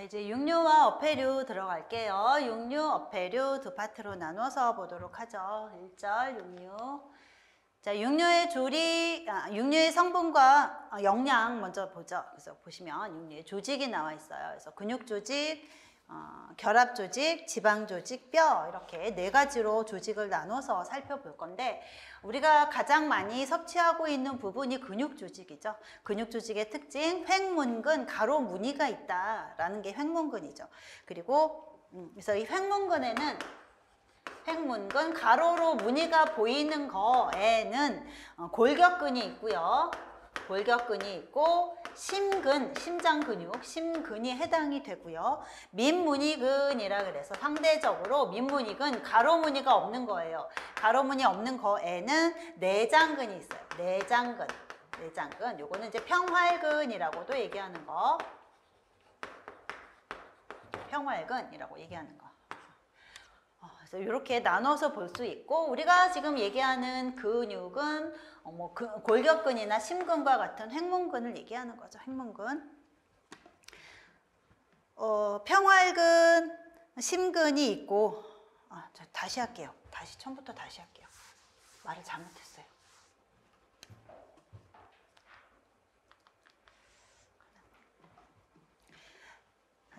이제 육류와 어패류 들어갈게요. 육류, 어패류 두 파트로 나눠서 보도록 하죠. 1절 육류. 자, 육류의 성분과 영양 먼저 보죠. 그래서 보시면 육류의 조직이 나와 있어요. 그래서 근육 조직, 결합 조직, 지방 조직, 뼈 이렇게 네 가지로 조직을 나눠서 살펴볼 건데 우리가 가장 많이 섭취하고 있는 부분이 근육 조직이죠. 근육 조직의 특징, 횡문근, 가로 무늬가 있다라는 게 횡문근이죠. 그리고 그래서 이 횡문근에는 횡문근, 가로로 무늬가 보이는 거에는 골격근이 있고요. 골격근이 있고 심근, 심장 근육, 심근이 해당이 되고요. 민무늬근이라 그래서 상대적으로 민무늬근, 가로 무늬가 없는 거예요. 가로 무늬 없는 거에는 내장근이 있어요. 내장근, 내장근. 요거는 이제 평활근이라고도 얘기하는 거. 평활근이라고 얘기하는 거. 그래서 이렇게 나눠서 볼 수 있고 우리가 지금 얘기하는 근육은 골격근이나 심근과 같은 횡문근을 얘기하는 거죠. 횡문근. 평활근, 심근이 있고 저 다시 할게요. 처음부터 다시 할게요. 말을 잘못했어요.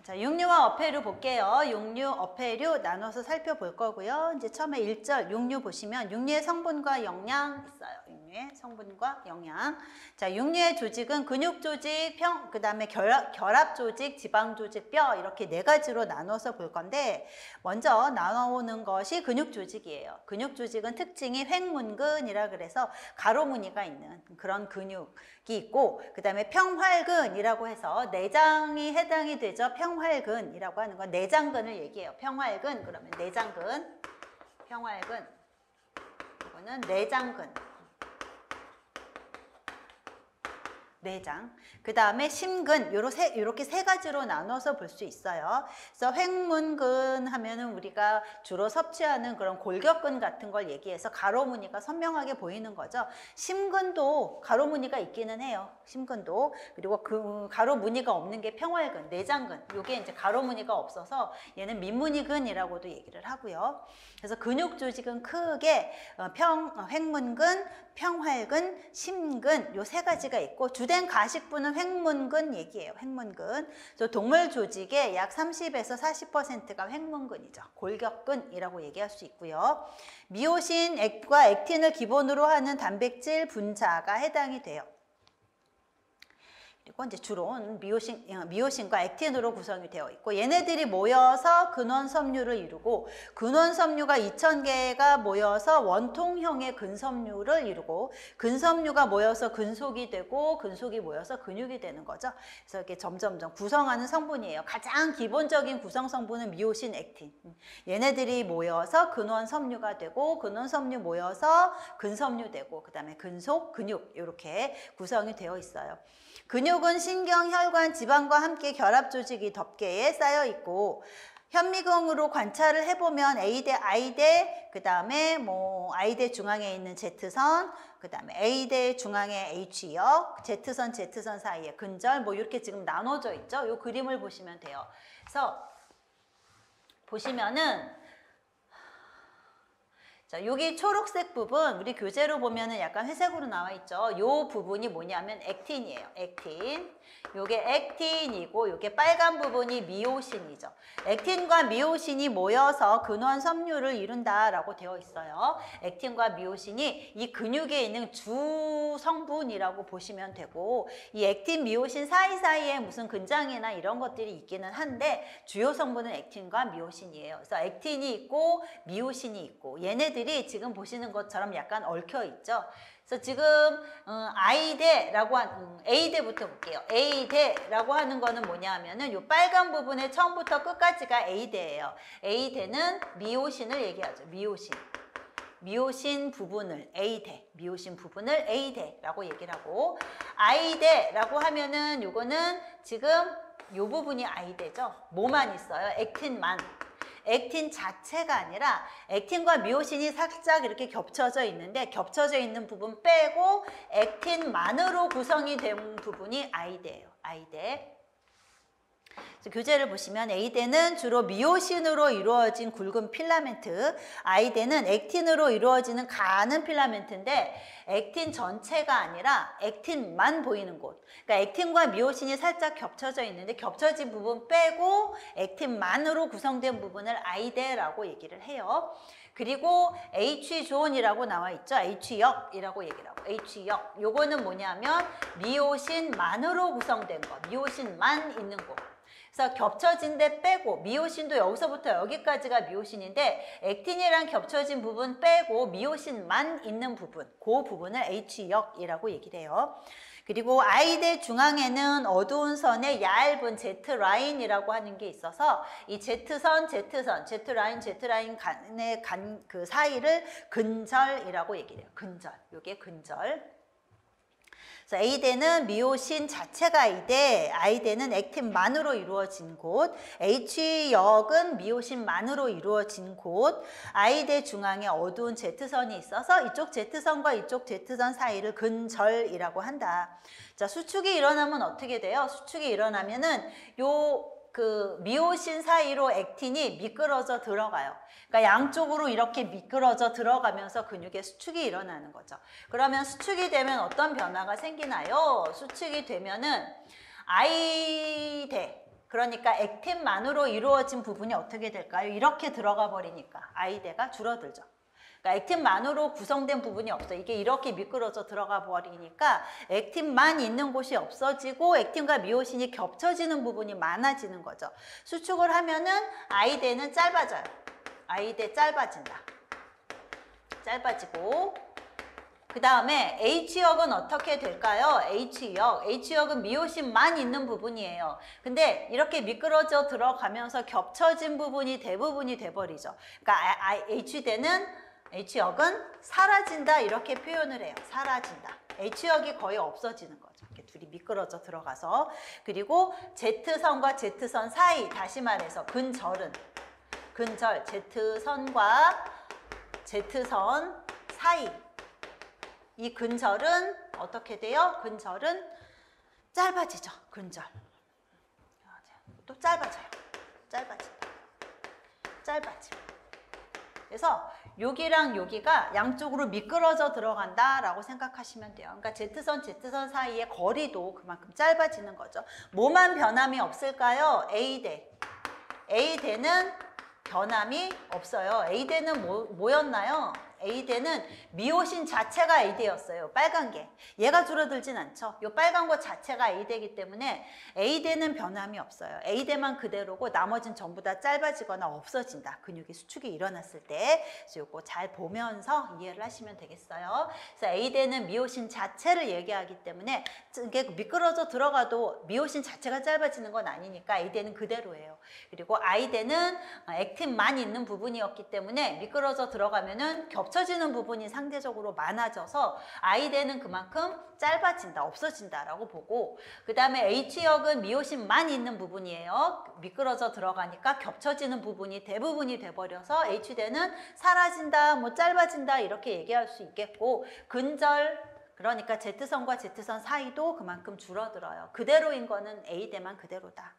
자, 육류와 어패류 볼게요. 육류, 어패류 나눠서 살펴볼 거고요. 이제 처음에 1절 육류 보시면 육류의 성분과 영양 있어요. 육류의 성분과 영양. 자, 육류의 조직은 근육 조직, 그 다음에 결합 조직, 지방 조직, 뼈 이렇게 네 가지로 나눠서 볼 건데 먼저 나눠오는 것이 근육 조직이에요. 근육 조직은 특징이 횡문근이라 그래서 가로 무늬가 있는 그런 근육이 있고 그 다음에 평활근이라고 해서 내장이 해당이 되죠. 평활근이라고 하는 건 내장근을 얘기해요. 평활근 그러면 내장근, 평활근 이거는 내장근, 내장. 그 다음에 심근 이렇게 세 가지로 나눠서 볼 수 있어요. 그래서 횡문근 하면은 우리가 주로 섭취하는 그런 골격근 같은 걸 얘기해서 가로 무늬가 선명하게 보이는 거죠. 심근도 가로 무늬가 있기는 해요. 심근도. 그리고 그 가로 무늬가 없는 게 평활근, 내장근. 요게 이제 가로 무늬가 없어서 얘는 민무늬근이라고도 얘기를 하고요. 그래서 근육 조직은 크게 횡문근, 평활근, 심근 요 세 가지가 있고 주된 가식부는 횡문근 얘기예요. 횡문근. 그래서 동물 조직의 약 30에서 40%가 횡문근이죠. 골격근이라고 얘기할 수 있고요. 미오신과 액틴을 기본으로 하는 단백질 분자가 해당이 돼요. 그리고 이제 주로는 미오신과 액틴으로 구성이 되어 있고 얘네들이 모여서 근원섬유를 이루고 근원섬유가 2000개가 모여서 원통형의 근섬유를 이루고 근섬유가 모여서 근속이 되고 근속이 모여서 근육이 되는 거죠. 그래서 이렇게 점점점 구성하는 성분이에요. 가장 기본적인 구성 성분은 미오신, 액틴. 얘네들이 모여서 근원섬유가 되고 근원섬유 모여서 근섬유 되고 그 다음에 근속, 근육 이렇게 구성이 되어 있어요. 근육은 신경, 혈관, 지방과 함께 결합 조직이 덮개에 쌓여 있고 현미경으로 관찰을 해보면 A대, I대, 그 다음에 I대 중앙에 있는 Z선, 그 다음에 A대 중앙에 H역, Z선, Z선 사이에 근절 이렇게 지금 나눠져 있죠. 이 그림을 보시면 돼요. 그래서 보시면은 자, 여기 초록색 부분 우리 교재로 보면은 약간 회색으로 나와 있죠. 요 부분이 뭐냐면 액틴이에요. 액틴. 요게 액틴이고 요게 빨간 부분이 미오신이죠. 액틴과 미오신이 모여서 근원 섬유를 이룬다라고 되어 있어요. 액틴과 미오신이 이 근육에 있는 주 성분이라고 보시면 되고 이 액틴, 미오신 사이사이에 무슨 근장이나 이런 것들이 있기는 한데 주요 성분은 액틴과 미오신이에요. 그래서 액틴이 있고 미오신이 있고 얘네들이 지금 보시는 것처럼 약간 얽혀 있죠. 그래서 지금 I대라고 A대부터 볼게요. A대라고 하는 거는 뭐냐 하면은 요 빨간 부분의 처음부터 끝까지가 A대예요. A대는 미오신을 얘기하죠. 미오신 부분을 A대, 미오신 부분을 A대라고 얘기를 하고 I대라고 하면은 요거는 지금 요 부분이 I대죠. 뭐만 있어요? 액틴만. 액틴 자체가 아니라 액틴과 미오신이 살짝 이렇게 겹쳐져 있는데 겹쳐져 있는 부분 빼고 액틴만으로 구성이 된 부분이 I대예요. I대. 교재를 보시면 A대는 주로 미오신으로 이루어진 굵은 필라멘트, I대는 액틴으로 이루어지는 가는 필라멘트인데 액틴 전체가 아니라 액틴만 보이는 곳. 그러니까 액틴과 미오신이 살짝 겹쳐져 있는데 겹쳐진 부분 빼고 액틴만으로 구성된 부분을 I대라고 얘기를 해요. 그리고 H존이라고 나와 있죠. H역이라고 얘기를 하고 H역. 요거는 뭐냐면 미오신만으로 구성된 거. 미오신만 있는 곳. 그래서 겹쳐진 데 빼고 미오신도 여기서부터 여기까지가 미오신인데 액틴이랑 겹쳐진 부분 빼고 미오신만 있는 부분, 그 부분을 H역이라고 얘기를 해요. 그리고 I대 중앙에는 어두운 선의 얇은 Z라인이라고 하는 게 있어서 이 Z선, Z라인 간의 그 사이를 근절이라고 얘기를 해요. 근절. 요게 근절. 그래서 A대는 미오신 자체가 A대, I대는 액틴만으로 이루어진 곳, H역은 미오신만으로 이루어진 곳, I대 중앙에 어두운 Z선이 있어서 이쪽 Z선과 이쪽 Z선 사이를 근절이라고 한다. 자, 수축이 일어나면 어떻게 돼요? 수축이 일어나면은 그 미오신 사이로 액틴이 미끄러져 들어가요. 그러니까 양쪽으로 이렇게 미끄러져 들어가면서 근육에 수축이 일어나는 거죠. 그러면 수축이 되면 어떤 변화가 생기나요? 수축이 되면은 I대, 그러니까 액틴만으로 이루어진 부분이 어떻게 될까요? 이렇게 들어가 버리니까 I대가 줄어들죠. 그러니까 액틴만으로 구성된 부분이 없어. 이게 이렇게 미끄러져 들어가 버리니까 액틴만 있는 곳이 없어지고 액틴과 미오신이 겹쳐지는 부분이 많아지는 거죠. 수축을 하면은 I대는 짧아져요. I대 짧아진다. 짧아지고 그 다음에 H역은 어떻게 될까요? H역은 미오신만 있는 부분이에요. 근데 이렇게 미끄러져 들어가면서 겹쳐진 부분이 대부분이 돼버리죠. 그러니까 H역은 사라진다 이렇게 표현을 해요. 사라진다. H역이 거의 없어지는 거죠. 이렇게 둘이 미끄러져 들어가서. 그리고 Z선과 Z선 사이, 다시 말해서 근절, Z선과 Z선 사이. 이 근절은 어떻게 돼요? 근절은 짧아지죠. 근절. 또 짧아져요. 짧아진다. 짧아지고. 그래서 여기랑 여기가 양쪽으로 미끄러져 들어간다라고 생각하시면 돼요. 그러니까 Z선 사이의 거리도 그만큼 짧아지는 거죠. 뭐만 변함이 없을까요? A대는 변함이 없어요. A대는 뭐였나요? A대는 미오신 자체가 A대였어요. 빨간 게. 얘가 줄어들진 않죠. 이 빨간 거 자체가 A대이기 때문에 A대는 변함이 없어요. A대만 그대로고 나머지는 전부 다 짧아지거나 없어진다. 근육의 수축이 일어났을 때. 그래서 이거 잘 보면서 이해를 하시면 되겠어요. 그래서 A대는 미오신 자체를 얘기하기 때문에 이게 미끄러져 들어가도 미오신 자체가 짧아지는 건 아니니까 A대는 그대로예요. 그리고 I대는 액틴만 있는 부분이었기 때문에 미끄러져 들어가면은 겹쳐지는 부분이 상대적으로 많아져서 I대는 그만큼 짧아진다, 없어진다라고 보고, 그 다음에 H역은 미오신만 있는 부분이에요. 미끄러져 들어가니까 겹쳐지는 부분이 대부분이 돼버려서 H대는 사라진다, 뭐 짧아진다 이렇게 얘기할 수 있겠고, 근절, 그러니까 Z선과 Z선 사이도 그만큼 줄어들어요. 그대로인 거는 A대만 그대로다.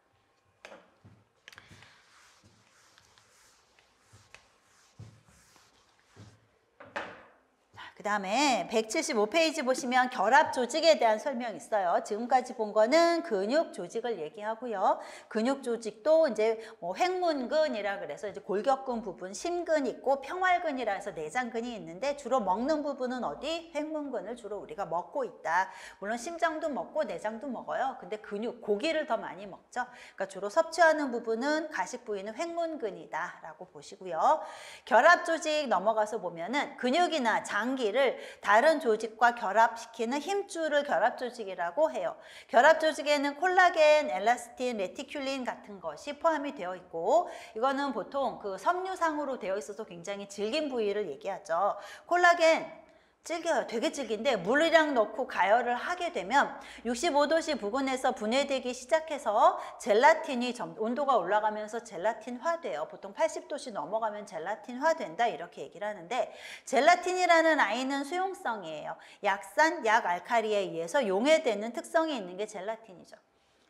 그 다음에 175페이지 보시면 결합 조직에 대한 설명이 있어요. 지금까지 본 거는 근육 조직을 얘기하고요. 근육 조직도 이제 뭐 횡문근이라 그래서 이제 골격근 부분, 심근 있고 평활근이라 해서 내장근이 있는데 주로 먹는 부분은 어디? 횡문근을 주로 우리가 먹고 있다. 물론 심장도 먹고 내장도 먹어요. 근데 근육, 고기를 더 많이 먹죠. 그러니까 주로 섭취하는 부분은 가식 부위는 횡문근이다 라고 보시고요. 결합 조직 넘어가서 보면은 근육이나 장기 를 다른 조직과 결합시키는 힘줄을 결합 조직이라고 해요. 결합 조직에는 콜라겐, 엘라스틴, 레티큘린 같은 것이 포함이 되어 있고, 이거는 보통 그 섬유상으로 되어 있어서 굉장히 질긴 부위를 얘기하죠. 콜라겐 질겨요. 되게 질긴데 물이랑 넣고 가열을 하게 되면 65도씨 부근에서 분해되기 시작해서 젤라틴이 온도가 올라가면서 젤라틴화돼요. 보통 80도씨 넘어가면 젤라틴화된다 이렇게 얘기를 하는데, 젤라틴이라는 아이는 수용성이에요. 약산, 약알칼리에 의해서 용해되는 특성이 있는 게 젤라틴이죠.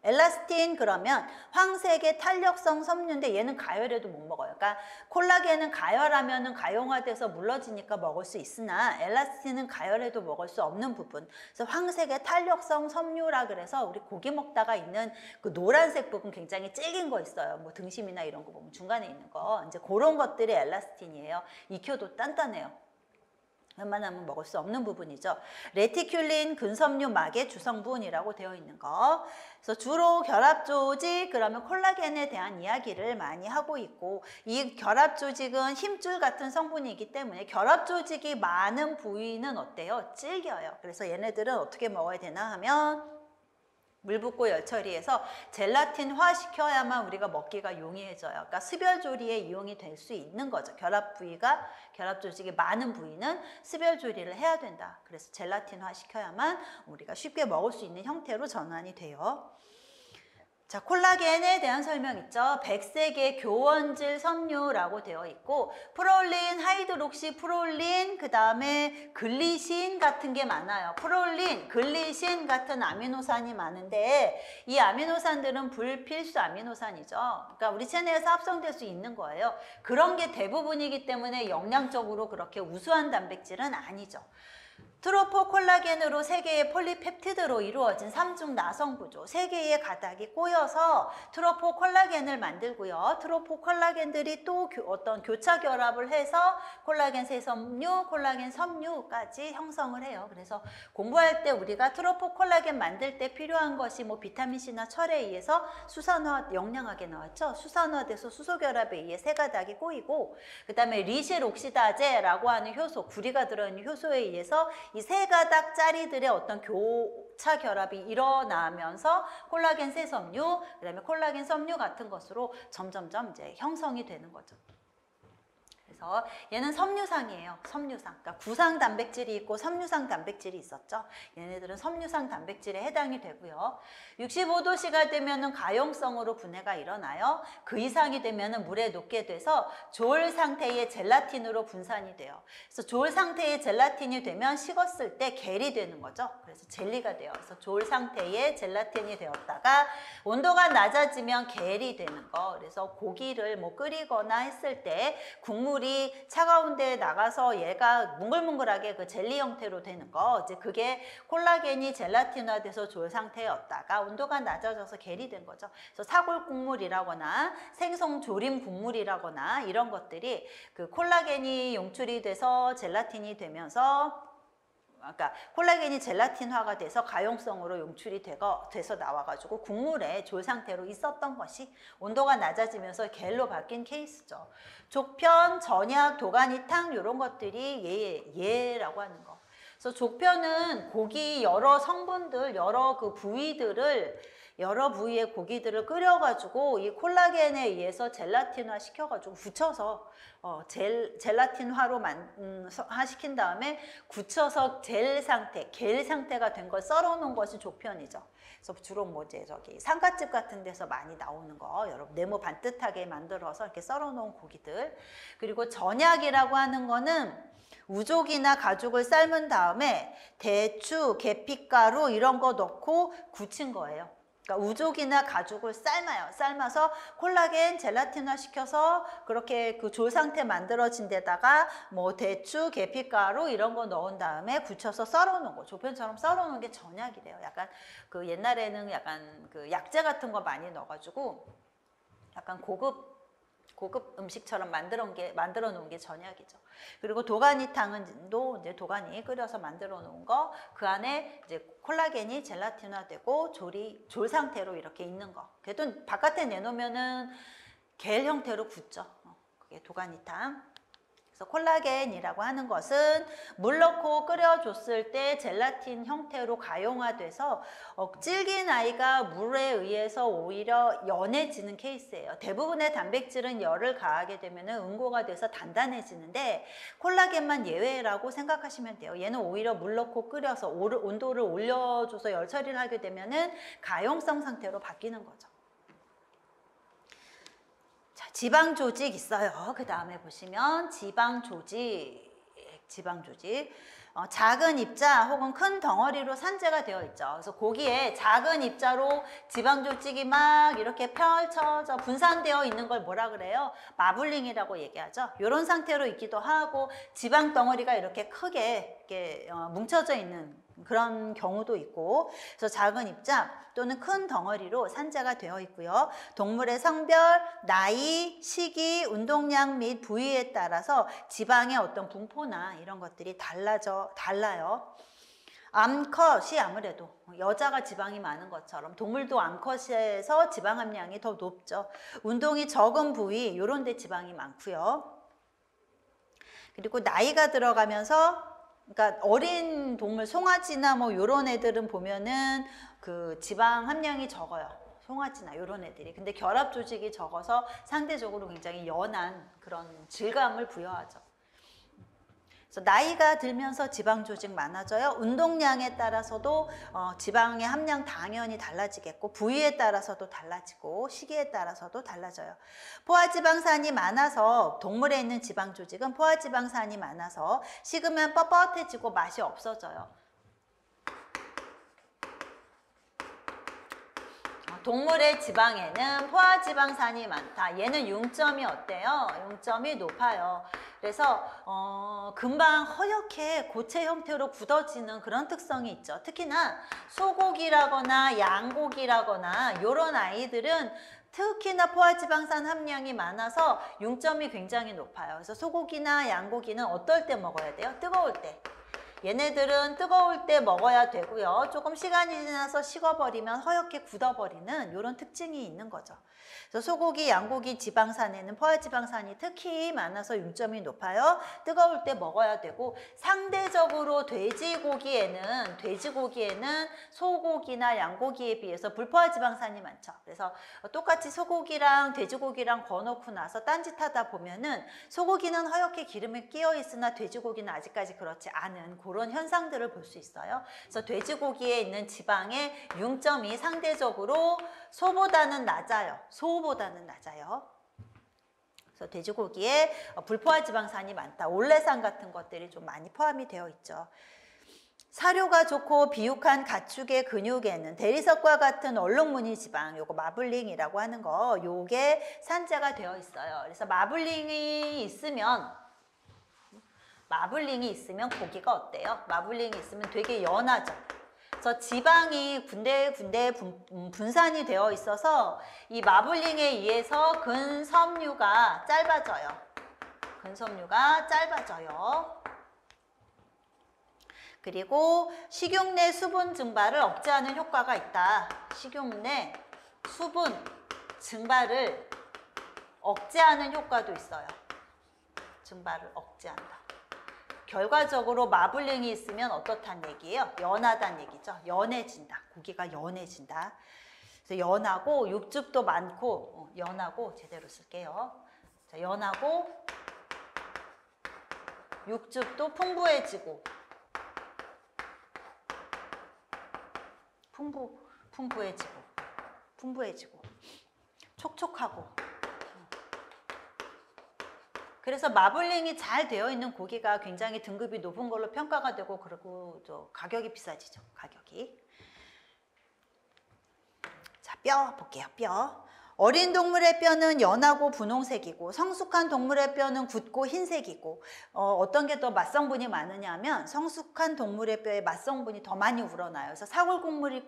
엘라스틴 그러면 황색의 탄력성 섬유인데 얘는 가열해도 못 먹어요. 그러니까 콜라겐은 가열하면은 가용화돼서 물러지니까 먹을 수 있으나 엘라스틴은 가열해도 먹을 수 없는 부분. 그래서 황색의 탄력성 섬유라 그래서 우리 고기 먹다가 있는 그 노란색 부분 굉장히 질긴 거 있어요. 뭐 등심이나 이런 거 보면 중간에 있는 거. 이제 그런 것들이 엘라스틴이에요. 익혀도 단단해요. 웬만하면 먹을 수 없는 부분이죠. 레티큘린 근섬유 막의 주성분이라고 되어 있는 거. 그래서 주로 결합 조직 그러면 콜라겐에 대한 이야기를 많이 하고 있고 이 결합 조직은 힘줄 같은 성분이기 때문에 결합 조직이 많은 부위는 어때요? 질겨요. 그래서 얘네들은 어떻게 먹어야 되나 하면 물 붓고 열 처리해서 젤라틴화 시켜야만 우리가 먹기가 용이해져요. 그러니까 습열 조리에 이용이 될 수 있는 거죠. 결합 조직이 많은 부위는 습열 조리를 해야 된다. 그래서 젤라틴화 시켜야만 우리가 쉽게 먹을 수 있는 형태로 전환이 돼요. 자, 콜라겐에 대한 설명 있죠. 백색의 교원질 섬유라고 되어 있고 프롤린, 하이드록시 프롤린, 그 다음에 글리신 같은 게 많아요. 프롤린, 글리신 같은 아미노산이 많은데 이 아미노산들은 불필수 아미노산이죠. 그러니까 우리 체내에서 합성될 수 있는 거예요. 그런 게 대부분이기 때문에 영양적으로 그렇게 우수한 단백질은 아니죠. 트로포콜라겐으로 3개의 폴리펩티드로 이루어진 3중 나성 구조, 3개의 가닥이 꼬여서 트로포콜라겐을 만들고요. 트로포콜라겐들이 또 어떤 교차 결합을 해서 콜라겐 세섬유, 콜라겐 섬유까지 형성을 해요. 그래서 공부할 때 우리가 트로포콜라겐 만들 때 필요한 것이 뭐 비타민C나 철에 의해서 수산화, 영양하게 나왔죠. 수산화돼서 수소결합에 의해 3가닥이 꼬이고 그 다음에 리실옥시다제라고 하는 효소, 구리가 들어있는 효소에 의해서 이 3가닥짜리들의 어떤 교차 결합이 일어나면서 콜라겐 세섬유, 그 다음에 콜라겐 섬유 같은 것으로 점점점 이제 형성이 되는 거죠. 그래서 얘는 섬유상이에요. 섬유상. 그러니까 구상 단백질이 있고 섬유상 단백질이 있었죠. 얘네들은 섬유상 단백질에 해당이 되고요. 65도씨가 되면은 가용성으로 분해가 일어나요. 그 이상이 되면은 물에 녹게 돼서 졸 상태의 젤라틴으로 분산이 돼요. 그래서 졸 상태의 젤라틴이 되면 식었을 때 겔이 되는 거죠. 그래서 젤리가 돼요. 그래서 졸 상태의 젤라틴이 되었다가 온도가 낮아지면 겔이 되는 거. 그래서 고기를 뭐 끓이거나 했을 때 국물이 차가운 데에 나가서 얘가 뭉글뭉글하게 그 젤리 형태로 되는 거, 이제 그게 콜라겐이 젤라틴화돼서 졸 상태였다가 온도가 낮아져서 겔이 된 거죠. 그래서 사골 국물이라거나 생선 조림 국물이라거나 이런 것들이 그 콜라겐이 용출이 돼서 젤라틴이 되면서 그러니까 콜라겐이 젤라틴화가 돼서 가용성으로 용출이 돼서 나와가지고 국물에 졸 상태로 있었던 것이 온도가 낮아지면서 겔로 바뀐 케이스죠. 족편, 전약, 도가니탕 이런 것들이 얘라고 하는 거. 그래서 족편은 고기 여러 성분들, 여러 그 부위들을 여러 부위의 고기들을 끓여가지고 이 콜라겐에 의해서 젤라틴화 시켜가지고 굳혀서 젤라틴화로 시킨 다음에 굳혀서 겔 상태가 된 걸 썰어 놓은 것이 족편이죠. 그래서 주로 뭐 이제 저기 상가집 같은 데서 많이 나오는 거, 여러분 네모 반듯하게 만들어서 이렇게 썰어 놓은 고기들. 그리고 전약이라고 하는 거는 우족이나 가죽을 삶은 다음에 대추, 계피가루 이런 거 넣고 굳힌 거예요. 그러니까 우족이나 가죽을 삶아서 콜라겐 젤라틴화 시켜서 그렇게 그 졸 상태 만들어진 데다가 뭐 대추, 계피가루 이런 거 넣은 다음에 굳혀서 썰어 놓은 거, 조편처럼 썰어 놓은 게 전약이래요. 약간 그 옛날에는 약간 그 약재 같은 거 많이 넣어가지고 약간 고급 음식처럼 만들어 놓은 게 전약이죠. 그리고 도가니탕은도 이제 도가니 끓여서 만들어 놓은 거, 그 안에 이제 콜라겐이 젤라틴화되고 졸 상태로 이렇게 있는 거. 그래도 바깥에 내놓으면은 겔 형태로 굳죠. 그게 도가니탕. 그래서 콜라겐이라고 하는 것은 물 넣고 끓여줬을 때 젤라틴 형태로 가용화돼서 질긴 아이가 물에 의해서 오히려 연해지는 케이스예요. 대부분의 단백질은 열을 가하게 되면 응고가 돼서 단단해지는데 콜라겐만 예외라고 생각하시면 돼요. 얘는 오히려 물 넣고 끓여서 온도를 올려줘서 열 처리를 하게 되면 가용성 상태로 바뀌는 거죠. 지방 조직 있어요. 그 다음에 보시면 지방 조직. 작은 입자 혹은 큰 덩어리로 산재가 되어 있죠. 그래서 고기에 작은 입자로 지방 조직이 막 이렇게 펼쳐져 분산되어 있는 걸 뭐라 그래요? 마블링이라고 얘기하죠. 이런 상태로 있기도 하고 지방 덩어리가 이렇게 크게 이렇게 뭉쳐져 있는 그런 경우도 있고, 그래서 작은 입자 또는 큰 덩어리로 산재가 되어 있고요. 동물의 성별, 나이, 시기, 운동량 및 부위에 따라서 지방의 어떤 분포나 이런 것들이 달라요. 암컷이 아무래도 여자가 지방이 많은 것처럼 동물도 암컷에서 지방 함량이 더 높죠. 운동이 적은 부위 이런 데 지방이 많고요. 그리고 나이가 들어가면서, 그러니까 어린 동물 송아지나 뭐 요런 애들은 보면은 그 지방 함량이 적어요. 송아지나 요런 애들이. 근데 결합 조직이 적어서 상대적으로 굉장히 연한 그런 질감을 부여하죠. 그래서 나이가 들면서 지방 조직 많아져요. 운동량에 따라서도 지방의 함량 당연히 달라지겠고, 부위에 따라서도 달라지고, 시기에 따라서도 달라져요. 포화지방산이 많아서, 동물에 있는 지방 조직은 포화지방산이 많아서 식으면 뻣뻣해지고 맛이 없어져요. 동물의 지방에는 포화지방산이 많다. 얘는 융점이 어때요? 융점이 높아요. 그래서 금방 허옇게 고체 형태로 굳어지는 그런 특성이 있죠. 특히나 소고기라거나 양고기라거나 이런 아이들은 특히나 포화지방산 함량이 많아서 융점이 굉장히 높아요. 그래서 소고기나 양고기는 어떨 때 먹어야 돼요? 뜨거울 때. 얘네들은 뜨거울 때 먹어야 되고요. 조금 시간이 지나서 식어버리면 허옇게 굳어버리는 이런 특징이 있는 거죠. 그래서 소고기, 양고기 지방산에는 포화지방산이 특히 많아서 융점이 높아요. 뜨거울 때 먹어야 되고, 상대적으로 돼지고기에는 소고기나 양고기에 비해서 불포화지방산이 많죠. 그래서 똑같이 소고기랑 돼지고기랑 거놓고 나서 딴짓하다 보면은 소고기는 허옇게 기름에 끼어 있으나 돼지고기는 아직까지 그렇지 않은 그런 현상들을 볼 수 있어요. 그래서 돼지고기에 있는 지방의 융점이 상대적으로 소보다는 낮아요. 그래서 돼지고기에 불포화지방산이 많다. 올레산 같은 것들이 좀 많이 포함이 되어 있죠. 사료가 좋고 비육한 가축의 근육에는 대리석과 같은 얼룩무늬 지방, 요거 마블링이라고 하는 거, 요게 산재가 되어 있어요. 그래서 마블링이 있으면 고기가 어때요? 마블링이 있으면 되게 연하죠. 그래서 지방이 군데군데 분산이 되어 있어서 이 마블링에 의해서 근섬유가 짧아져요. 그리고 식욕 내 수분 증발을 억제하는 효과가 있다. 식욕 내 수분 증발을 억제하는 효과도 있어요. 증발을 억제한다. 결과적으로 마블링이 있으면 어떻다는 얘기예요? 연하다는 얘기죠. 연해진다. 고기가 연해진다. 그래서 연하고 육즙도 많고, 연하고 제대로 쓸게요. 자, 연하고 육즙도 풍부해지고, 풍부해지고, 촉촉하고. 그래서 마블링이 잘 되어 있는 고기가 굉장히 등급이 높은 걸로 평가가 되고, 그리고 또 가격이 비싸지죠. 가격이. 자, 뼈 볼게요. 뼈. 어린 동물의 뼈는 연하고 분홍색이고, 성숙한 동물의 뼈는 굳고 흰색이고, 어떤 게 더 맛성분이 많으냐 하면 성숙한 동물의 뼈에 맛성분이 더 많이 우러나요. 그래서 사골 국물을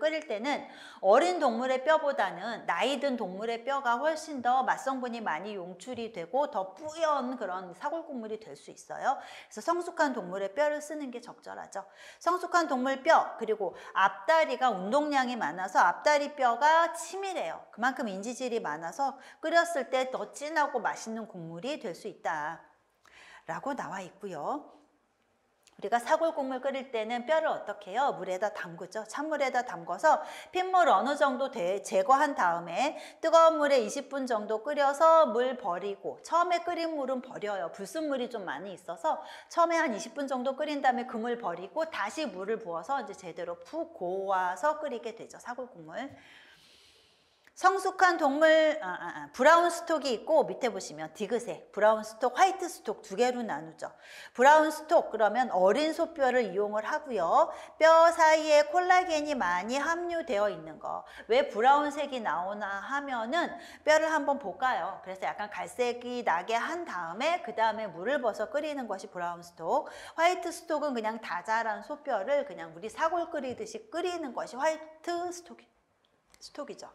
끓일 때는 어린 동물의 뼈보다는 나이 든 동물의 뼈가 훨씬 더 맛성분이 많이 용출이 되고 더 뿌연 그런 사골 국물이 될 수 있어요. 그래서 성숙한 동물의 뼈를 쓰는 게 적절하죠. 성숙한 동물 뼈, 그리고 앞다리가 운동량이 많아서 앞다리 뼈가 치밀해요. 그만큼 인지질이 많아서 끓였을 때 더 진하고 맛있는 국물이 될 수 있다 라고 나와 있고요. 우리가 사골 국물 끓일 때는 뼈를 어떻게 해요? 물에다 담그죠. 찬물에다 담궈서 핏물 어느 정도 제거한 다음에 뜨거운 물에 20분 정도 끓여서 물 버리고, 처음에 끓인 물은 버려요. 불순물이 좀 많이 있어서 처음에 한 20분 정도 끓인 다음에 그 물 버리고 다시 물을 부어서 이제 제대로 푹 고아서 끓이게 되죠. 사골 국물. 성숙한 동물 브라운 스톡이 있고 밑에 보시면 디귿색, 브라운 스톡, 화이트 스톡 두 개로 나누죠. 브라운 스톡 그러면 어린 소뼈를 이용을 하고요. 뼈 사이에 콜라겐이 많이 함유되어 있는 거. 왜 브라운색이 나오나 하면은 뼈를 한번 볶아요. 그래서 약간 갈색이 나게 한 다음에 그 다음에 물을 벗어 끓이는 것이 브라운 스톡. 화이트 스톡은 그냥 다 자란 소뼈를 그냥 우리 사골 끓이듯이 끓이는 것이 화이트 스톡이죠.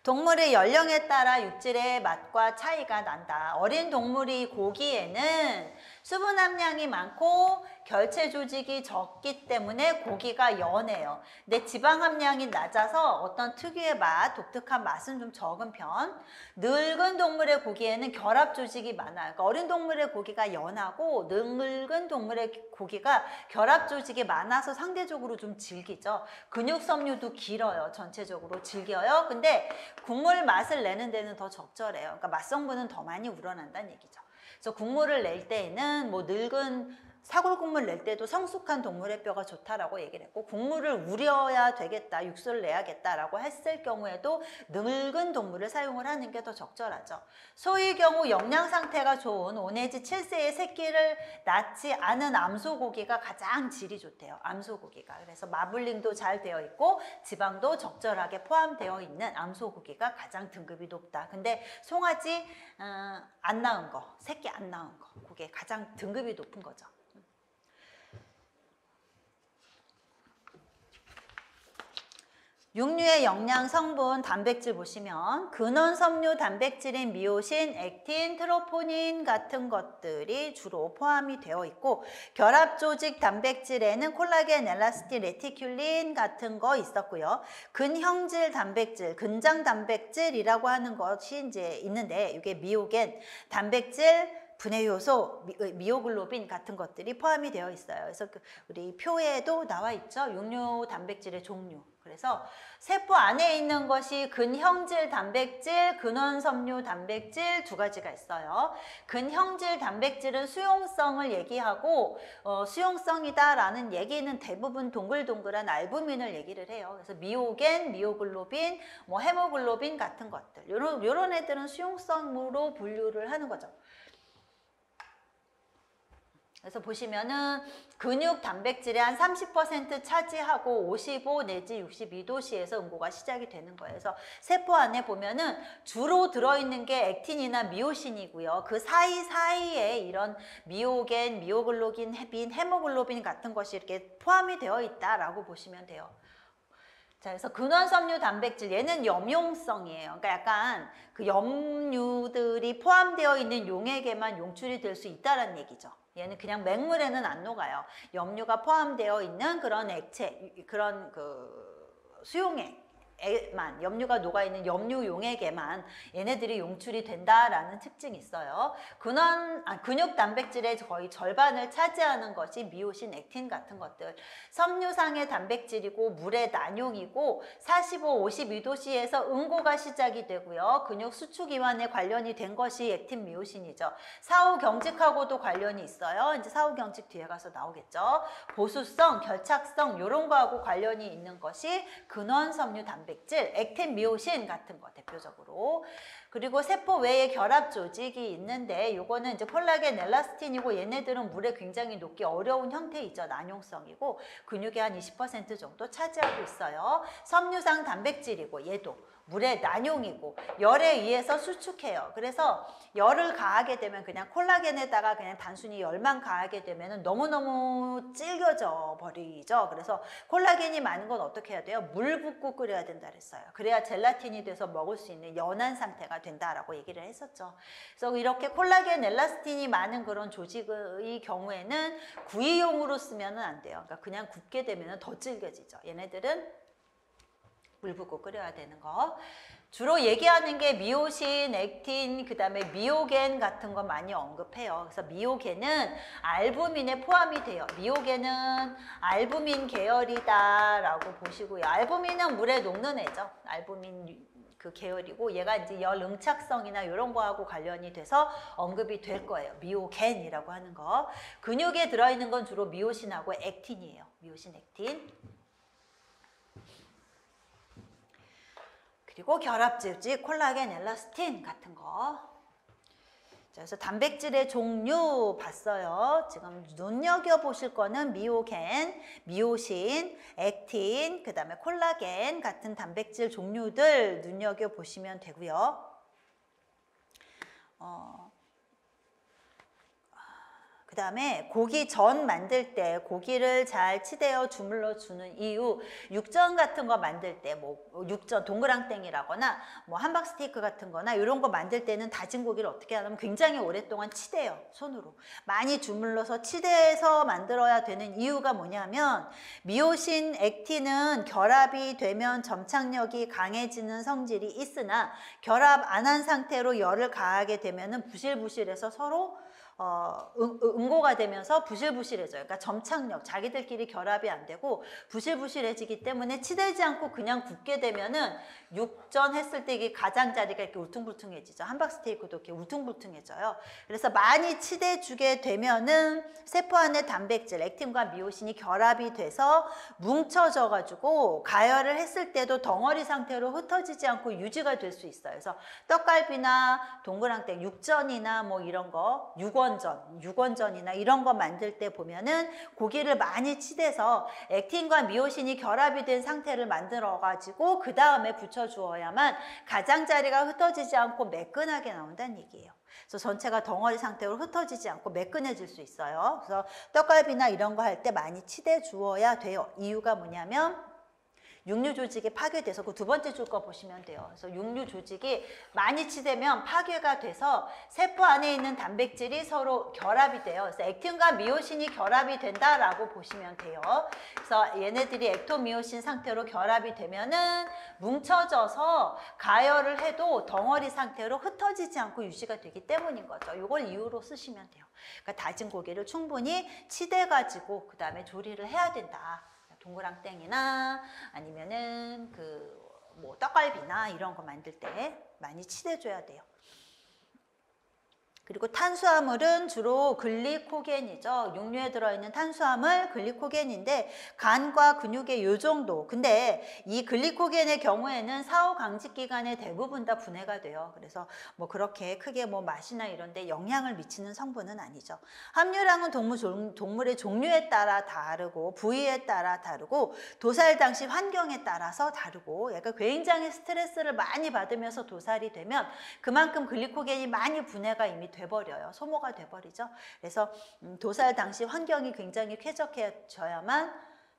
동물의 연령에 따라 육질의 맛과 차이가 난다. 어린 동물이 고기에는 수분 함량이 많고 결체 조직이 적기 때문에 고기가 연해요. 근데 지방 함량이 낮아서 어떤 특유의 맛, 독특한 맛은 좀 적은 편. 늙은 동물의 고기에는 결합 조직이 많아요. 그러니까 어린 동물의 고기가 연하고 늙은 동물의 고기가 결합 조직이 많아서 상대적으로 좀 질기죠. 근육 섬유도 길어요. 전체적으로 질겨요. 근데 국물 맛을 내는 데는 더 적절해요. 그러니까 맛 성분은 더 많이 우러난다는 얘기죠. 그래서 국물을 낼 때에는 뭐 늙은 사골 국물 낼 때도 성숙한 동물의 뼈가 좋다라고 얘기를 했고, 국물을 우려야 되겠다, 육수를 내야겠다라고 했을 경우에도 늙은 동물을 사용을 하는 게 더 적절하죠. 소의 경우 영양 상태가 좋은 5 내지 7세의 새끼를 낳지 않은 암소고기가 가장 질이 좋대요. 암소고기가. 그래서 마블링도 잘 되어 있고 지방도 적절하게 포함되어 있는 암소고기가 가장 등급이 높다. 근데 송아지 안 낳은 거, 새끼 안 낳은 거, 그게 가장 등급이 높은 거죠. 육류의 영양 성분 단백질 보시면 근원 섬유 단백질인 미오신, 액틴, 트로포닌 같은 것들이 주로 포함이 되어 있고, 결합 조직 단백질에는 콜라겐, 엘라스틴, 레티큘린 같은 거 있었고요. 근형질 단백질, 근장 단백질이라고 하는 것이 이제 있는데, 이게 미오겐, 단백질, 분해 요소, 미오글로빈 같은 것들이 포함이 되어 있어요. 그래서 우리 표에도 나와 있죠. 육류 단백질의 종류. 그래서 세포 안에 있는 것이 근형질 단백질, 근원섬유 단백질 두 가지가 있어요. 근형질 단백질은 수용성을 얘기하고 수용성이다라는 얘기는 대부분 동글동글한 알부민을 얘기를 해요. 그래서 미오겐, 미오글로빈, 뭐 헤모글로빈 같은 것들, 요런 애들은 수용성으로 분류를 하는 거죠. 그래서 보시면은 근육 단백질의 한 30% 차지하고 55 내지 62도씨에서 응고가 시작이 되는 거예요. 그래서 세포 안에 보면은 주로 들어있는 게 액틴이나 미오신이고요. 그 사이사이에 이런 미오겐, 미오글로빈, 헤모글로빈 같은 것이 이렇게 포함이 되어 있다라고 보시면 돼요. 자, 그래서 근원섬유 단백질, 얘는 염용성이에요. 그러니까 약간 그 염류들이 포함되어 있는 용액에만 용출이 될 수 있다는 얘기죠. 얘는 그냥 맹물에는 안 녹아요. 염류가 포함되어 있는 그런 액체, 그런 수용액에만, 염류가 녹아있는 염류 용액에만 얘네들이 용출이 된다라는 특징이 있어요. 근육 단백질의 거의 절반을 차지하는 것이 미오신, 액틴 같은 것들. 섬유상의 단백질이고 물의 난용이고 45, 52도씨에서 응고가 시작이 되고요. 근육 수축이완에 관련이 된 것이 액틴, 미오신이죠. 사후 경직하고도 관련이 있어요. 이제 사후 경직 뒤에 가서 나오겠죠. 보수성, 결착성 이런 거하고 관련이 있는 것이 근원 섬유 단백질, 액틴, 미오신 같은 거 대표적으로. 그리고 세포 외에 결합 조직이 있는데 요거는 이제 콜라겐, 엘라스틴이고 얘네들은 물에 굉장히 녹기 어려운 형태이죠. 난용성이고 근육의 한 20% 정도 차지하고 있어요. 섬유상 단백질이고 얘도 물의 난용이고 열에 의해서 수축해요. 그래서 열을 가하게 되면 그냥 콜라겐에다가 그냥 단순히 열만 가하게 되면 너무너무 질겨져 버리죠. 그래서 콜라겐이 많은 건 어떻게 해야 돼요? 물 붓고 끓여야 된다 그랬어요. 그래야 젤라틴이 돼서 먹을 수 있는 연한 상태가 된다라고 얘기를 했었죠. 그래서 이렇게 콜라겐, 엘라스틴이 많은 그런 조직의 경우에는 구이용으로 쓰면은 안 돼요. 그러니까 그냥 굽게 되면 더 질겨지죠. 얘네들은 물 붓고 끓여야 되는 거. 주로 얘기하는 게 미오신, 액틴, 그 다음에 미오겐 같은 거 많이 언급해요. 그래서 미오겐은 알부민에 포함이 돼요. 미오겐은 알부민 계열이다라고 보시고요. 알부민은 물에 녹는 애죠. 알부민 그 계열이고 얘가 이제 열 응착성이나 이런 거하고 관련이 돼서 언급이 될 거예요. 미오겐이라고 하는 거. 근육에 들어있는 건 주로 미오신하고 액틴이에요. 미오신, 액틴. 그리고 결합질질, 콜라겐, 엘라스틴 같은 거. 자, 그래서 단백질의 종류 봤어요. 지금 눈여겨보실 거는 미오겐, 미오신, 액틴, 그 다음에 콜라겐 같은 단백질 종류들 눈여겨보시면 되고요. 그 다음에 고기 전 만들 때 고기를 잘 치대어 주물러 주는 이유, 육전 같은 거 만들 때 뭐 육전 동그랑땡이라거나 뭐 함박스테이크 같은 거나 이런 거 만들 때는 다진 고기를 어떻게 하냐면 굉장히 오랫동안 치대요. 손으로 많이 주물러서 치대서 만들어야 되는 이유가 뭐냐면 미오신, 액틴은 결합이 되면 점착력이 강해지는 성질이 있으나 결합 안 한 상태로 열을 가하게 되면은 부실부실해서 서로 응고가 되면서 부실부실해져요. 그러니까 점착력, 자기들끼리 결합이 안 되고 부실부실해지기 때문에 치대지 않고 그냥 굽게 되면은 육전 했을 때 이게 가장자리가 이렇게 울퉁불퉁해지죠. 함박스테이크도 이렇게 울퉁불퉁해져요. 그래서 많이 치대주게 되면은 세포 안에 단백질, 액틴과 미오신이 결합이 돼서 뭉쳐져 가지고 가열을 했을 때도 덩어리 상태로 흩어지지 않고 유지가 될 수 있어요. 그래서 떡갈비나 동그랑땡, 육전이나 뭐 이런 거, 육원전이나 이런 거 만들 때 보면은 고기를 많이 치대서 액틴과 미오신이 결합이 된 상태를 만들어 가지고 그 다음에 붙여주어야만 가장자리가 흩어지지 않고 매끈하게 나온다는 얘기예요. 그래서 전체가 덩어리 상태로 흩어지지 않고 매끈해질 수 있어요. 그래서 떡갈비나 이런 거 할 때 많이 치대 주어야 돼요. 이유가 뭐냐면 육류 조직이 파괴돼서 그 두 번째 줄 거 보시면 돼요. 그래서 육류 조직이 많이 치대면 파괴가 돼서 세포 안에 있는 단백질이 서로 결합이 돼요. 그래서 액틴과 미오신이 결합이 된다라고 보시면 돼요. 그래서 얘네들이 액토미오신 상태로 결합이 되면은 뭉쳐져서 가열을 해도 덩어리 상태로 흩어지지 않고 유지가 되기 때문인 거죠. 이걸 이유로 쓰시면 돼요. 그러니까 다진 고기를 충분히 치대가지고 그 다음에 조리를 해야 된다. 동그랑땡이나 아니면은 그 뭐 떡갈비나 이런 거 만들 때 많이 치대줘야 돼요. 그리고 탄수화물은 주로 글리코겐이죠. 육류에 들어있는 탄수화물 글리코겐인데 간과 근육의 요 정도. 근데 이 글리코겐의 경우에는 사후 강직 기간에 대부분 다 분해가 돼요. 그래서 뭐 그렇게 크게 뭐 맛이나 이런 데 영향을 미치는 성분은 아니죠. 함유량은 동물의 종류에 따라 다르고 부위에 따라 다르고 도살 당시 환경에 따라서 다르고 약간 굉장히 스트레스를 많이 받으면서 도살이 되면 그만큼 글리코겐이 많이 분해가 이미 돼버려요. 소모가 돼버리죠. 그래서 도살 당시 환경이 굉장히 쾌적해져야만,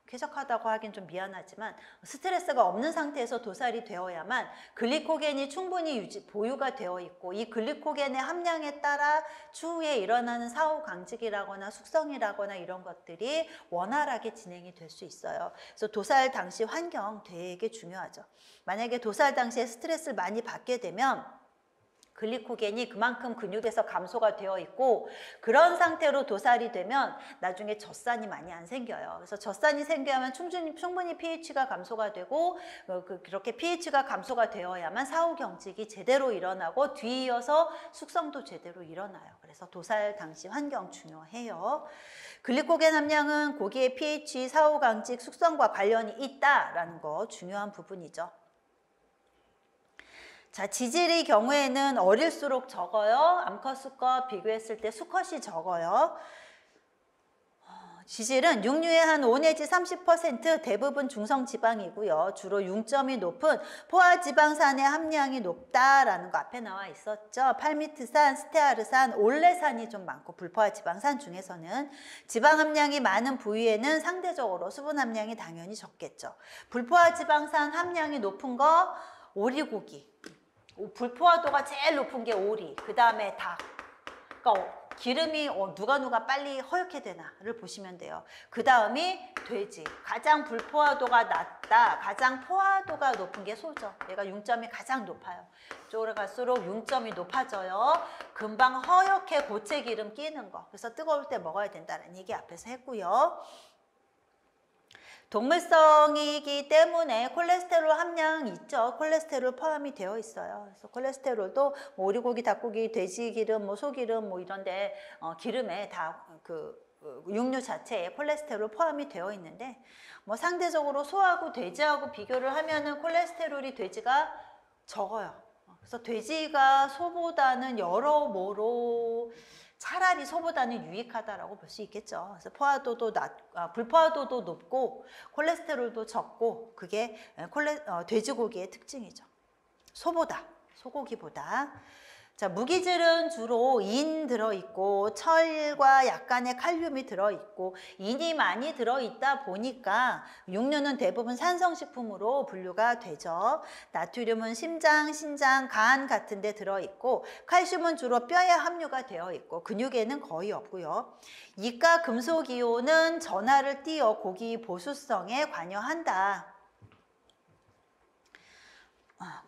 쾌적하다고 하긴 좀 미안하지만 스트레스가 없는 상태에서 도살이 되어야만 글리코겐이 충분히 보유가 되어 있고 이 글리코겐의 함량에 따라 추후에 일어나는 사후 강직이라거나 숙성이라거나 이런 것들이 원활하게 진행이 될 수 있어요. 그래서 도살 당시 환경 되게 중요하죠. 만약에 도살 당시에 스트레스를 많이 받게 되면 글리코겐이 그만큼 근육에서 감소가 되어 있고 그런 상태로 도살이 되면 나중에 젖산이 많이 안 생겨요. 그래서 젖산이 생겨야만 충분히 pH가 감소가 되고 그렇게 pH가 감소가 되어야만 사후 경직이 제대로 일어나고 뒤이어서 숙성도 제대로 일어나요. 그래서 도살 당시 환경 중요해요. 글리코겐 함량은 고기의 pH, 사후 강직, 숙성과 관련이 있다라는 거 중요한 부분이죠. 자, 지질의 경우에는 어릴수록 적어요. 암컷수컷 비교했을 때 수컷이 적어요. 지질은 육류의 한 5 내지 30% 대부분 중성지방이고요. 주로 융점이 높은 포화지방산의 함량이 높다라는 거 앞에 나와 있었죠. 팔미트산, 스테아르산, 올레산이 좀 많고 불포화지방산 중에서는 지방 함량이 많은 부위에는 상대적으로 수분 함량이 당연히 적겠죠. 불포화지방산 함량이 높은 거 오리고기. 불포화도가 제일 높은 게 오리, 그 다음에 닭. 그러니까 기름이 누가 빨리 허옇게 되나를 보시면 돼요. 그 다음이 돼지. 가장 불포화도가 낮다, 가장 포화도가 높은 게 소죠. 얘가 융점이 가장 높아요. 이쪽으로 갈수록 융점이 높아져요. 금방 허옇게 고체 기름 끼는 거. 그래서 뜨거울 때 먹어야 된다는 얘기 앞에서 했고요. 동물성이기 때문에 콜레스테롤 함량 있죠. 콜레스테롤 포함이 되어 있어요. 그래서 콜레스테롤도 뭐 오리고기, 닭고기, 돼지 기름, 뭐 소기름 뭐 이런데 기름에 다 육류 자체에 콜레스테롤 포함이 되어 있는데 뭐 상대적으로 소하고 돼지하고 비교를 하면은 콜레스테롤이 돼지가 적어요. 그래서 돼지가 소보다는 여러모로 차라리 소보다는 유익하다라고 볼 수 있겠죠. 그래서 불포화도도 높고 콜레스테롤도 적고 그게 돼지고기의 특징이죠. 소고기보다. 자, 무기질은 주로 인 들어있고 철과 약간의 칼륨이 들어있고 인이 많이 들어있다 보니까 육류는 대부분 산성식품으로 분류가 되죠. 나트륨은 심장, 신장, 간 같은 데 들어있고 칼슘은 주로 뼈에 함유가 되어 있고 근육에는 거의 없고요. 이가 금속이온은 전하를 띄어 고기 보수성에 관여한다.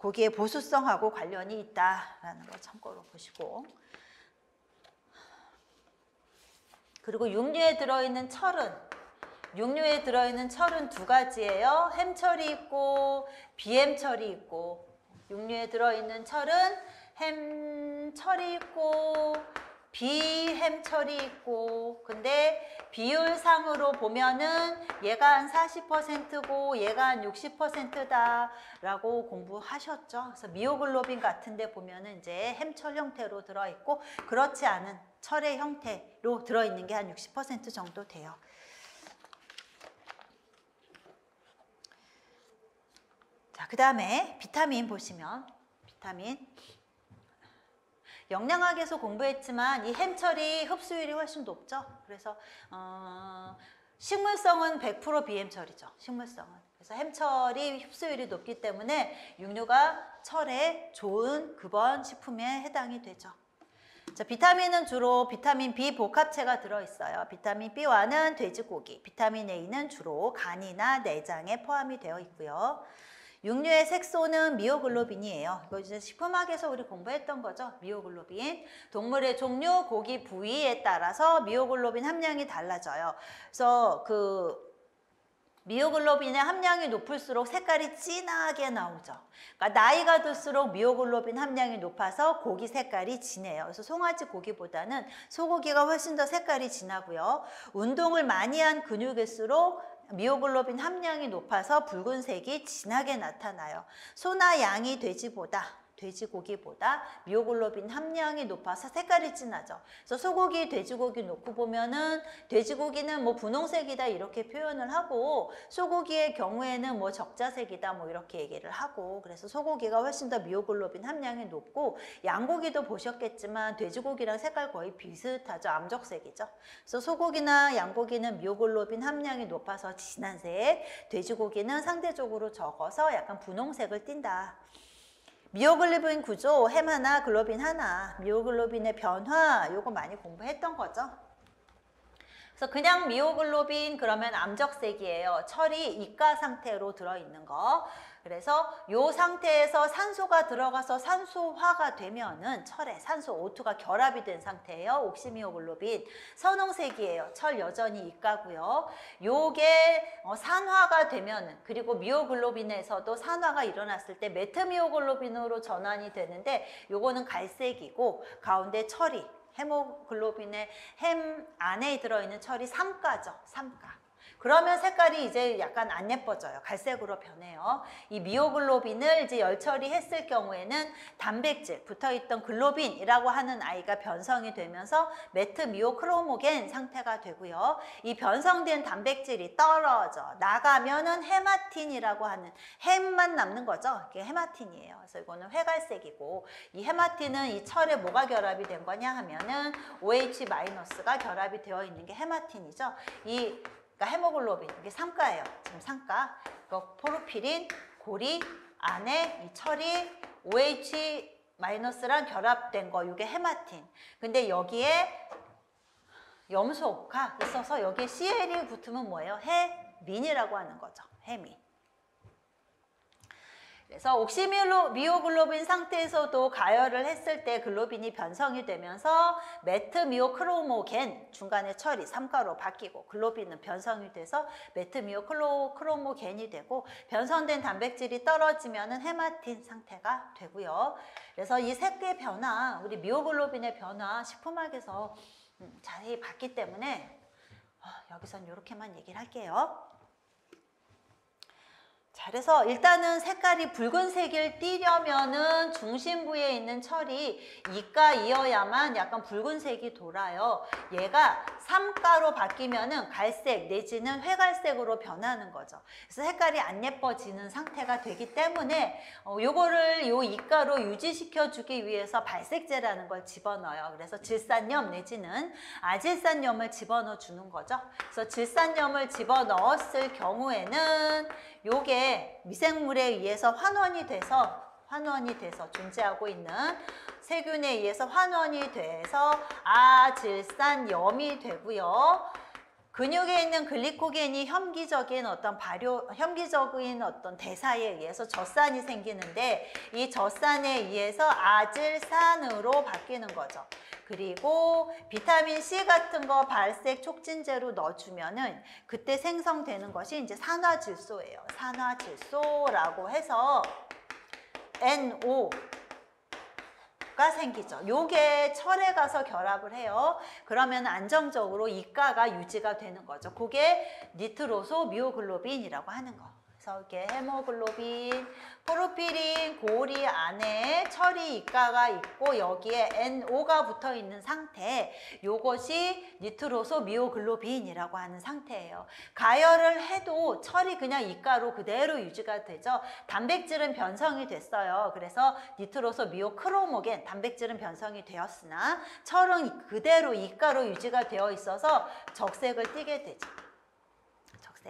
고기의 보수성하고 관련이 있다라는 거 참고로 보시고, 그리고 육류에 들어있는 철은 두 가지예요. 햄철이 있고 비햄철이 있고, 육류에 들어있는 철은 햄철이 있고 비햄철이 있고, 근데 비율상으로 보면은 얘가 한 40%고 얘가 한 60%다라고 공부하셨죠. 그래서 미오글로빈 같은 데 보면은 이제 햄철 형태로 들어있고 그렇지 않은 철의 형태로 들어있는 게 한 60% 정도 돼요. 자, 그 다음에 비타민 보시면, 비타민 영양학에서 공부했지만 이 햄철이 흡수율이 훨씬 높죠. 그래서 식물성은 100% 비햄철이죠. 식물성은. 그래서 햄철이 흡수율이 높기 때문에 육류가 철에 좋은 급원 식품에 해당이 되죠. 자, 비타민은 주로 비타민 B 복합체가 들어있어요. 비타민 B와는 돼지고기, 비타민 A는 주로 간이나 내장에 포함이 되어 있고요. 육류의 색소는 미오글로빈이에요. 이거 이제 식품학에서 우리 공부했던 거죠. 미오글로빈. 동물의 종류, 고기 부위에 따라서 미오글로빈 함량이 달라져요. 그래서 미오글로빈의 함량이 높을수록 색깔이 진하게 나오죠. 그러니까 나이가 들수록 미오글로빈 함량이 높아서 고기 색깔이 진해요. 그래서 송아지 고기보다는 소고기가 훨씬 더 색깔이 진하고요. 운동을 많이 한 근육일수록 미오글로빈 함량이 높아서 붉은색이 진하게 나타나요. 소나 양이 돼지고기보다 미오글로빈 함량이 높아서 색깔이 진하죠. 그래서 소고기, 돼지고기 놓고 보면은 돼지고기는 뭐 분홍색이다 이렇게 표현을 하고 소고기의 경우에는 뭐 적자색이다 뭐 이렇게 얘기를 하고, 그래서 소고기가 훨씬 더 미오글로빈 함량이 높고, 양고기도 보셨겠지만 돼지고기랑 색깔 거의 비슷하죠. 암적색이죠. 그래서 소고기나 양고기는 미오글로빈 함량이 높아서 진한 색, 돼지고기는 상대적으로 적어서 약간 분홍색을 띈다. 미오글로빈 구조, 햄 하나, 글로빈 하나, 미오글로빈의 변화, 요거 많이 공부했던 거죠. 그래서 그냥 미오글로빈 그러면 암적색이에요. 철이 이가 상태로 들어있는 거. 그래서 요 상태에서 산소가 들어가서 산소화가 되면은 철에 산소 O2가 결합이 된 상태예요. 옥시미오글로빈. 선홍색이에요. 철 여전히 이가고요. 요게 산화가 되면은, 그리고 미오글로빈에서도 산화가 일어났을 때 메트미오글로빈으로 전환이 되는데 요거는 갈색이고 가운데 철이, 헤모글로빈의 햄 안에 들어있는 철이 3가죠. 3가. 그러면 색깔이 이제 약간 안 예뻐져요. 갈색으로 변해요. 이 미오글로빈을 이제 열처리했을 경우에는 단백질, 붙어있던 글로빈이라고 하는 아이가 변성이 되면서 메트미오크로모겐 상태가 되고요. 이 변성된 단백질이 떨어져 나가면은 헤마틴이라고 하는, 햄만 남는 거죠. 이게 헤마틴이에요. 그래서 이거는 회갈색이고, 이 헤마틴은 이 철에 뭐가 결합이 된 거냐 하면은 OH-가 결합이 되어 있는 게 헤마틴이죠. 그러니까 헤모글로빈, 이게 3가예요. 지금 3가. 포르피린, 고리 안에 이 철이 OH-랑 결합된 거, 이게 헤마틴. 근데 여기에 염소가 있어서 여기에 CL이 붙으면 뭐예요? 해민이라고 하는 거죠. 해민. 그래서 옥시미오글로빈 상태에서도 가열을 했을 때 글로빈이 변성이 되면서 메트미오크로모겐, 중간에 철이 3가로 바뀌고 글로빈은 변성이 돼서 메트미오크로모겐이 되고, 변성된 단백질이 떨어지면은 헤마틴 상태가 되고요. 그래서 이 색의 변화, 우리 미오글로빈의 변화 식품학에서 자세히 봤기 때문에 여기선 이렇게만 얘기를 할게요. 자, 그래서 일단은 색깔이 붉은색을 띠려면은 중심부에 있는 철이 이가이어야만 약간 붉은색이 돌아요. 얘가 삼가로 바뀌면은 갈색 내지는 회갈색으로 변하는 거죠. 그래서 색깔이 안 예뻐지는 상태가 되기 때문에 요거를 요 이가로 유지시켜 주기 위해서 발색제라는 걸 집어넣어요. 그래서 질산염 내지는 아질산염을 집어넣어 주는 거죠. 그래서 질산염을 집어넣었을 경우에는 요게 미생물에 의해서 환원이 돼서 존재하고 있는 세균에 의해서 환원이 돼서 아질산염이 되고요. 근육에 있는 글리코겐이 혐기적인 어떤 대사에 의해서 젖산이 생기는데 이 젖산에 의해서 아질산으로 바뀌는 거죠. 그리고 비타민 C 같은 거 발색 촉진제로 넣어주면은 그때 생성되는 것이 이제 산화질소예요. 산화질소라고 해서 NO가 생기죠. 요게 철에 가서 결합을 해요. 그러면 안정적으로 이가가 유지가 되는 거죠. 그게 니트로소 미오글로빈이라고 하는 거. 그래서 이게 헤모글로빈, 포르피린, 고리 안에 철이 이가가 있고 여기에 NO가 붙어 있는 상태, 요것이 니트로소 미오글로빈이라고 하는 상태예요. 가열을 해도 철이 그냥 이가로 그대로 유지가 되죠. 단백질은 변성이 됐어요. 그래서 니트로소 미오크로모겐, 단백질은 변성이 되었으나 철은 그대로 이가로 유지가 되어 있어서 적색을 띠게 되죠.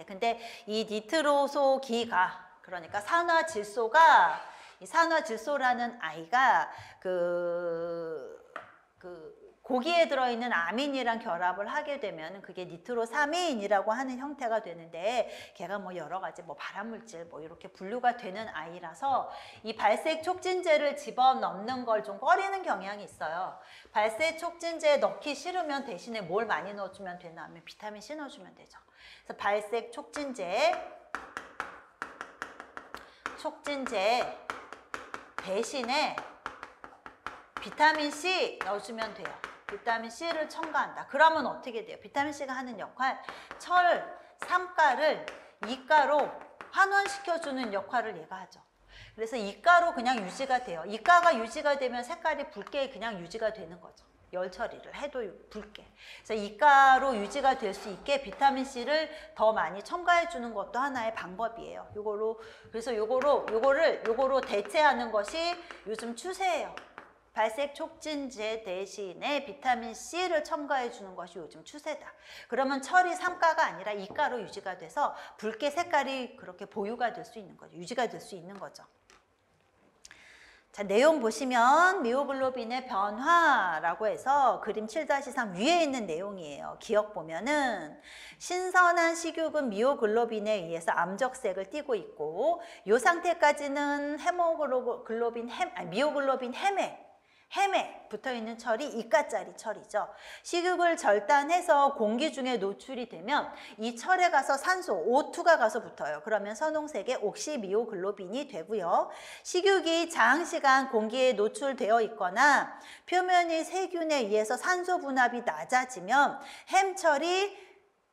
근데 이 니트로소기가 그러니까 산화질소가 이 산화질소라는 아이가 고기에 들어있는 아민이랑 결합을 하게 되면 그게 니트로사민이라고 하는 형태가 되는데 걔가 뭐 여러 가지 뭐 발암물질 뭐 이렇게 분류가 되는 아이라서 이 발색 촉진제를 집어넣는 걸 좀 꺼리는 경향이 있어요. 발색 촉진제 넣기 싫으면 대신에 뭘 많이 넣어주면 되나 하면 비타민 C 넣어주면 되죠. 그래서 발색 촉진제 대신에 비타민 C 넣어주면 돼요. 비타민 C를 첨가한다. 그러면 어떻게 돼요? 비타민 C가 하는 역할, 철, 삼가를 이가로 환원시켜주는 역할을 얘가 하죠. 그래서 이가로 그냥 유지가 돼요. 이가가 유지가 되면 색깔이 붉게 그냥 유지가 되는 거죠. 열 처리를 해도 붉게. 그래서 이가로 유지가 될 수 있게 비타민 C를 더 많이 첨가해 주는 것도 하나의 방법이에요. 그래서 요거로 대체하는 것이 요즘 추세예요. 발색 촉진제 대신에 비타민 C를 첨가해 주는 것이 요즘 추세다. 그러면 철이 삼가가 아니라 이가로 유지가 돼서 붉게 색깔이 그렇게 보유가 될 수 있는 거죠. 유지가 될 수 있는 거죠. 자, 내용 보시면 미오글로빈의 변화라고 해서 그림 7-3 위에 있는 내용이에요. 기억 보면은 신선한 식육은 미오글로빈에 의해서 암적색을 띠고 있고 이 상태까지는 미오글로빈 햄에 붙어있는 철이 이가짜리 철이죠. 식육을 절단해서 공기 중에 노출이 되면 이 철에 가서 산소, O2가 가서 붙어요. 그러면 선홍색의 옥시미오글로빈이 되고요. 식육이 장시간 공기에 노출되어 있거나 표면이 세균에 의해서 산소 분압이 낮아지면 햄철이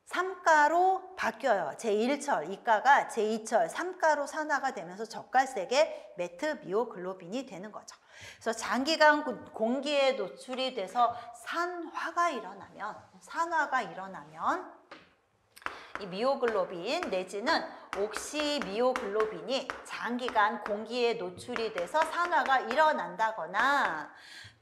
삼가로 바뀌어요. 제1철, 이가가 제2철, 삼가로 산화가 되면서 젓갈색의 메트미오글로빈이 되는 거죠. 그래서 장기간 공기에 노출이 돼서 산화가 일어나면 이 미오글로빈 내지는 옥시미오글로빈이 장기간 공기에 노출이 돼서 산화가 일어난다거나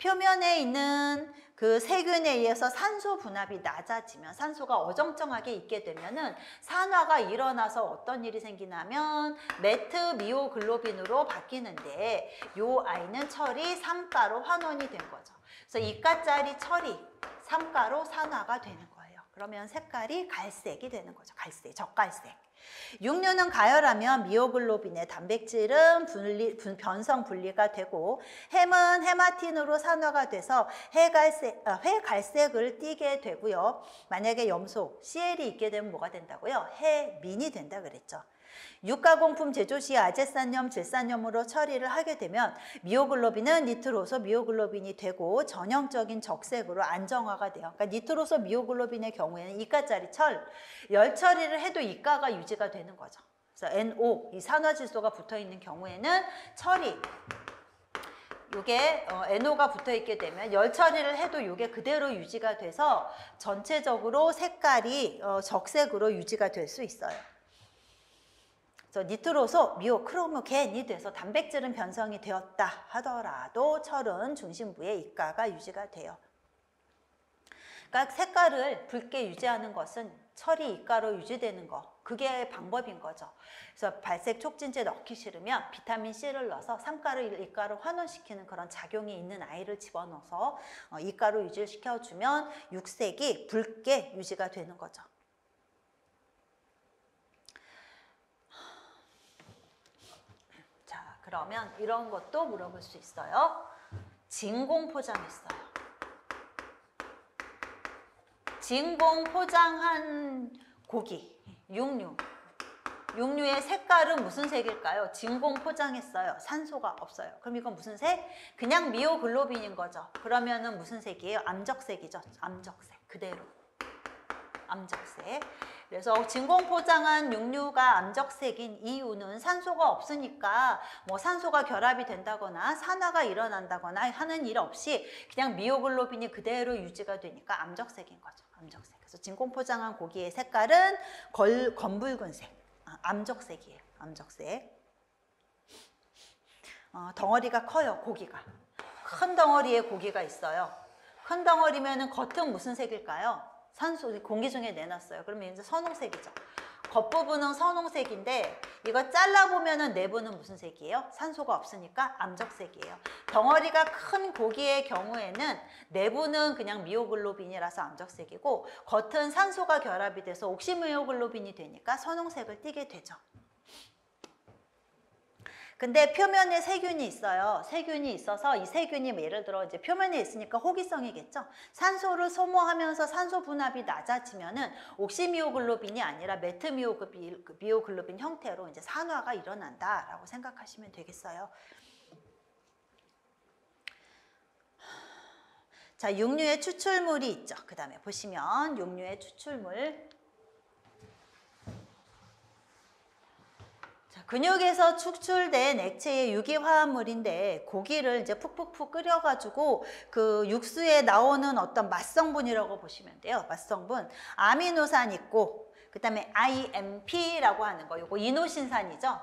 표면에 있는 그 세균에 의해서 산소 분압이 낮아지면 산소가 어정쩡하게 있게 되면은 산화가 일어나서 어떤 일이 생기냐면 메트미오글로빈으로 바뀌는데 요 아이는 철이 삼가로 환원이 된 거죠. 그래서 이가짜리 철이 삼가로 산화가 되는 거예요. 그러면 색깔이 갈색이 되는 거죠. 갈색, 젓갈색. 육류는 가열하면 미오글로빈의 단백질은 변성 분리가 되고 햄은 헤마틴으로 산화가 돼서 회갈색을 띠게 되고요. 만약에 염소, CL이 있게 되면 뭐가 된다고요? 해민이 된다 그랬죠. 육가공품 제조 시 아제산염, 질산염으로 처리를 하게 되면 미오글로빈은 니트로소 미오글로빈이 되고 전형적인 적색으로 안정화가 돼요. 그러니까 니트로소 미오글로빈의 경우에는 이가짜리 철, 열 처리를 해도 이가가 유지가 되는 거죠. 그래서 NO, 이 산화질소가 붙어있는 경우에는 처리, 요게 NO가 붙어있게 되면 열 처리를 해도 요게 그대로 유지가 돼서 전체적으로 색깔이 적색으로 유지가 될 수 있어요. 그래서 니트로소, 미오, 크로모겐이 돼서 단백질은 변성이 되었다 하더라도 철은 중심부의 이가가 유지가 돼요. 그러니까 색깔을 붉게 유지하는 것은 철이 이가로 유지되는 거, 그게 방법인 거죠. 그래서 발색 촉진제 넣기 싫으면 비타민 C를 넣어서 삼가를 이가로 환원시키는 그런 작용이 있는 아이를 집어넣어서 이가로 유지시켜주면 육색이 붉게 유지가 되는 거죠. 자, 그러면 이런 것도 물어볼 수 있어요. 진공 포장했어요. 진공 포장한 고기, 육류의 색깔은 무슨 색일까요? 진공 포장했어요. 산소가 없어요. 그럼 이건 무슨 색? 그냥 미오글로빈인 거죠. 그러면은 무슨 색이에요? 암적색이죠. 암적색. 그대로. 암적색. 그래서 진공 포장한 육류가 암적색인 이유는 산소가 없으니까 뭐 산소가 결합이 된다거나 산화가 일어난다거나 하는 일 없이 그냥 미오글로빈이 그대로 유지가 되니까 암적색인 거죠. 암적색. 그래서 진공 포장한 고기의 색깔은 검붉은색. 암적색이에요. 암적색. 덩어리가 커요. 고기가. 큰 덩어리의 고기가 있어요. 큰 덩어리면은 겉은 무슨 색일까요? 산소, 공기 중에 내놨어요. 그러면 이제 선홍색이죠. 겉부분은 선홍색인데 이거 잘라보면은 내부는 무슨 색이에요? 산소가 없으니까 암적색이에요. 덩어리가 큰 고기의 경우에는 내부는 그냥 미오글로빈이라서 암적색이고 겉은 산소가 결합이 돼서 옥시미오글로빈이 되니까 선홍색을 띠게 되죠. 근데 표면에 세균이 있어요. 세균이 있어서 이 세균이 예를 들어 이제 표면에 있으니까 호기성이겠죠. 산소를 소모하면서 산소 분압이 낮아지면은 옥시미오글로빈이 아니라 메트미오글로빈 형태로 이제 산화가 일어난다라고 생각하시면 되겠어요. 자, 육류의 추출물이 있죠. 그 다음에 보시면 육류의 추출물. 근육에서 축출된 액체의 유기화합물인데 고기를 이제 푹푹푹 끓여가지고 그 육수에 나오는 어떤 맛성분이라고 보시면 돼요. 맛성분. 아미노산 있고 그 다음에 IMP라고 하는 거. 요거 이노신산이죠.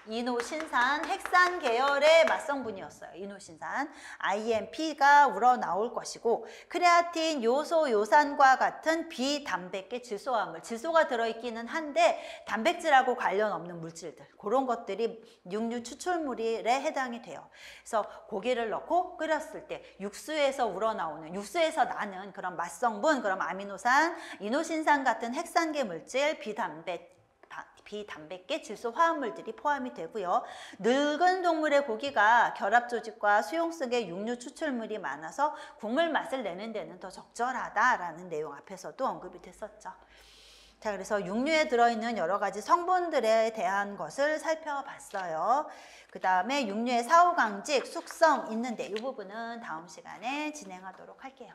이노신산 핵산 계열의 맛성분이었어요. 이노신산. IMP가 우러나올 것이고 크레아틴, 요소, 요산과 같은 비단백계 질소화합물. 질소가 들어있기는 한데 단백질하고 관련 없는 물질들. 그런 것들이 육류 추출물에 해당이 돼요. 그래서 고기를 넣고 끓였을 때 육수에서 우러나오는, 육수에서 나는 그런 맛성분, 그럼 아미노산, 이노신산 같은 핵산계 물질, 비단백계 질소 화합물들이 포함이 되고요. 늙은 동물의 고기가 결합 조직과 수용 속의 육류 추출물이 많아서 국물 맛을 내는 데는 더 적절하다라는 내용 앞에서도 언급이 됐었죠. 자, 그래서 육류에 들어있는 여러 가지 성분들에 대한 것을 살펴봤어요. 그 다음에 육류의 사후강직, 숙성 있는데 이 부분은 다음 시간에 진행하도록 할게요.